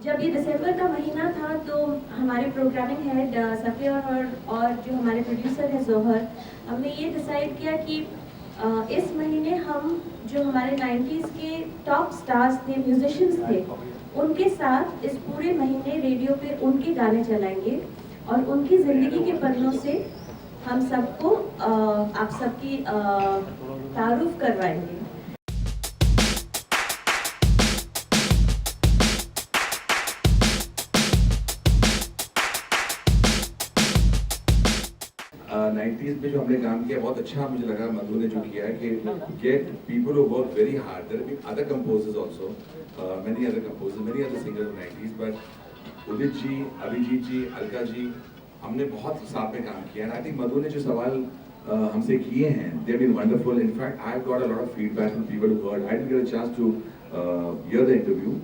जब ये दिसंबर का महीना था तो हमारे प्रोग्रामिंग हेड सफ़ी और जो हमारे प्रोड्यूसर है जोहर, हमने ये डिसाइड किया कि इस महीने हम जो हमारे 90s के टॉप स्टार्स थे, म्यूजिशियंस थे, उनके साथ इस पूरे महीने रेडियो पे उनके गाने चलाएंगे और उनकी ज़िंदगी के पन्नों से हम सबको आप सबकी तारुफ करवाएंगे। नाइन्टीज में जो हमने काम किया बहुत अच्छा मुझे लगा मधु ने जो किया है कि get people who work very hard there been other composers also many other composers many other singers of 90s but Udit ji, Abhijeet ji, Alka ji, हमने बहुत साथ में काम किया है। आई थिंक मधु ने जो सवाल हमसे किए हैं they have been wonderful. In fact I have got a lot of feedback from people who heard. I didn't get a chance to hear the interview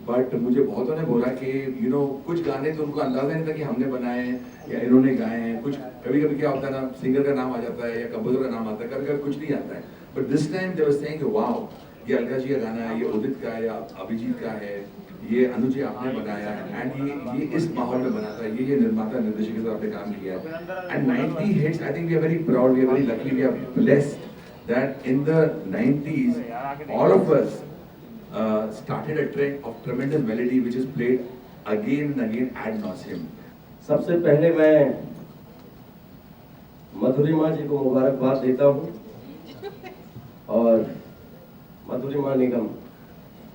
but मुझे बहुतों ने बोला कि यू नो कुछ गाने तो उनको अंदाजा नहीं था कि हमने बनाए हैं या इन्होंने गाए हैं। कुछ कभी कभी क्या होता है ना, सिंगर का नाम आ जाता है या कंपोजर का नाम आता है, कभी कभी कुछ नहीं आता है। But this time they were saying wow ये अलका जी का गाना है, ये उदित का है या अभिजीत का है, ये अनु जी आपने बनाया है एंड ये इस माहौल में बना था, ये निर्माता निर्देशक के साथ आपने काम किया है and 90 hits. I think we are very proud, we are very lucky, we are blessed that in the 90s all of us started a trend of tremendous melody which is played again and again ad nauseum. सबसे पहले मैं मधुरिमा जी को मुबारकबाद देता हूँ और मधुरिमा निगम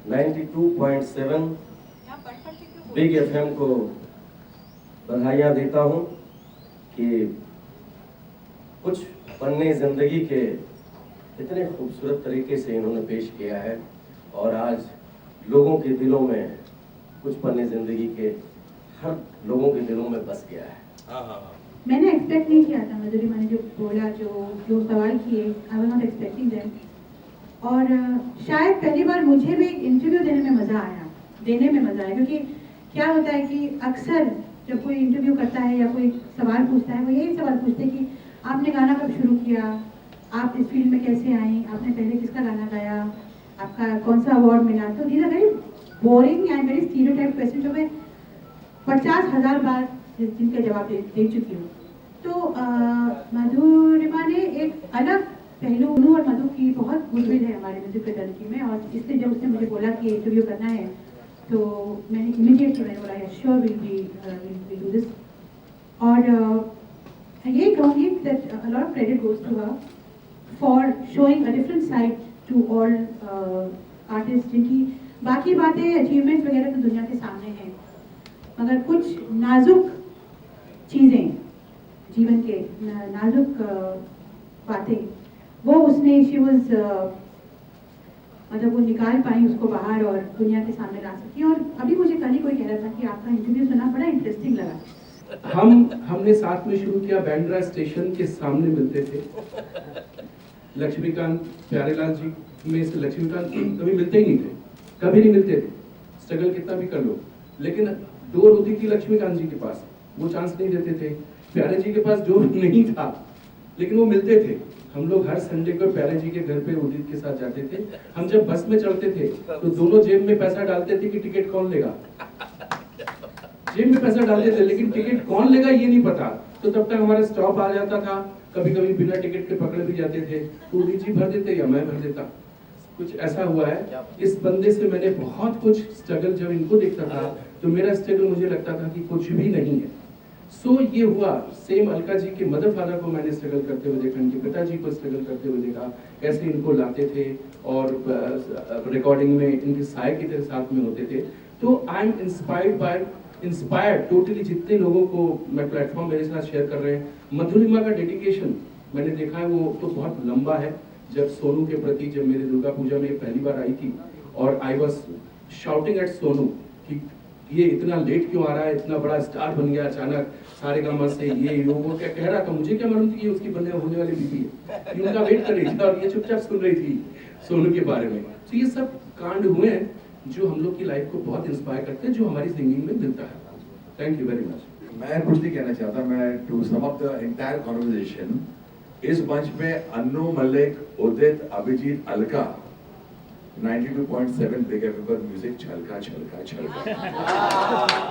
92.7 big FM को बधाइयाँ देता हूँ कि कुछ पन्ने जिंदगी के इतने खूबसूरत तरीके से इन्होंने पेश किया है और आज लोगों के दिलों में कुछ पन्ने जिंदगी के हर लोगों के दिलों में बस गया है। मैंने एक्सपेक्ट नहीं किया था मधुरिमा ने जो बोला, जो सवाल किए, I was not expecting that. और शायद पहली बार मुझे भी इंटरव्यू देने में मज़ा आया, क्योंकि क्या होता है कि अक्सर जब कोई इंटरव्यू करता है या कोई सवाल पूछता है वो यही सवाल पूछते हैं कि आपने गाना कब शुरू किया, आप इस फील्ड में कैसे आई, आपने पहले किसका गाना गाया, आपका कौन सा अवार्ड मिला। तो these are very boring and very stereotype question जो मैं 50,000 बार जिनके जवाब दे चुकी हूँ। तो मधुरिमा ने एक अलग पहलू, और मधु की बहुत गुडविल है हमारे म्यूजिक फैकल्टी में और इसलिए जब उसने मुझे बोला कि इंटरव्यू करना है तो मैंने इमीडिएटली बोला श्योर विल डू दिस। और ये कहूँगी that a lot of credit goes to her for showing a different side to all artist जिनकी बाकी बातें अचीवमेंट्स वगैरह तो दुनिया के सामने हैं, मगर कुछ नाजुक चीज़ें जीवन के नाजुक बातें वो उसने शी वाज मतलब वो निकाल पाई उसको बाहर और दुनिया के सामने ला सकी। और अभी मुझे कल ही कोई कह रहा था कि आपका इंटरव्यू सुना, बड़ा इंटरेस्टिंग लगा। हमने साथ में शुरू किया, बैंड्रा स्टेशन के सामने मिलते थे। लक्ष्मीकांत प्यारेलाल जी में से लक्ष्मीकांत कभी मिलते ही नहीं थे, कभी नहीं मिलते थे, स्ट्रगल कितना भी कर लो, लेकिन डोर होती थी लक्ष्मीकांत जी के पास, वो चांस नहीं देते थे। प्यारे जी के पास डोर नहीं था लेकिन वो मिलते थे। हम लोग हर संडे को प्यारे जी के घर पे उदित के साथ जाते थे। हम जब बस में चढ़ते थे तो दोनों जेब में पैसा डालते थे कि टिकट कौन लेगा, जेब में पैसा डालते थे लेकिन टिकट कौन लेगा ये नहीं पता। तो तब तक हमारा स्टॉप आ जाता था, कभी कभी बिना टिकट के पकड़े भी जाते थे, तो उदित जी भर देते या मैं भर देता। कुछ ऐसा हुआ है। इस बंदे से मैंने बहुत कुछ स्ट्रगल, जब इनको देखता था तो मेरा स्ट्रगल मुझे लगता था कि कुछ भी नहीं है। सो ये हुआ। सेम अलका जी के मदर फादर को मैंने स्ट्रगल करते हुए देखा, इनके पिताजी को स्ट्रगल करते हुए देखा, कैसे इनको लाते थे और रिकॉर्डिंग में इनके साय की तरह साथ में होते थे। तो आई एम इंस्पायर्ड टोटली जितने लोगों को मैं प्लेटफॉर्म मेरे साथ शेयर कर रहे हैं। मधुरिमा का डेडिकेशन मैंने देखा है, वो तो बहुत लंबा है। जब सोनू के प्रति, जब मेरे दुर्गा पूजा में पहली बार आई थी और I was shouting at Sonu कि ये इतना लेट क्यों आ रहा है, इतना बड़ा स्टार बन गया अचानक सारे गामा से, ये वो क्या कह रहा था, मुझे क्या मालूम थी कि उसकी बनने होने वाली बीबी है, ये उनका वेट कर रही थी और ये चुपचाप सुन रही थी सोनू के बारे में। तो ये सब कांड हुए हैं जो हम लोग की लाइफ को बहुत इंस्पायर करते हैं, जो हमारी सिंगिंग में मिलता है। Thank you very much. मैं कुछ नहीं कहना चाहता, मैं to sum up the entire conversation, इस मंच पे अन्नू, मलिक, उदित, अभिजीत, अलका 92.7 Big FM पर म्यूजिक छलका छलका छलका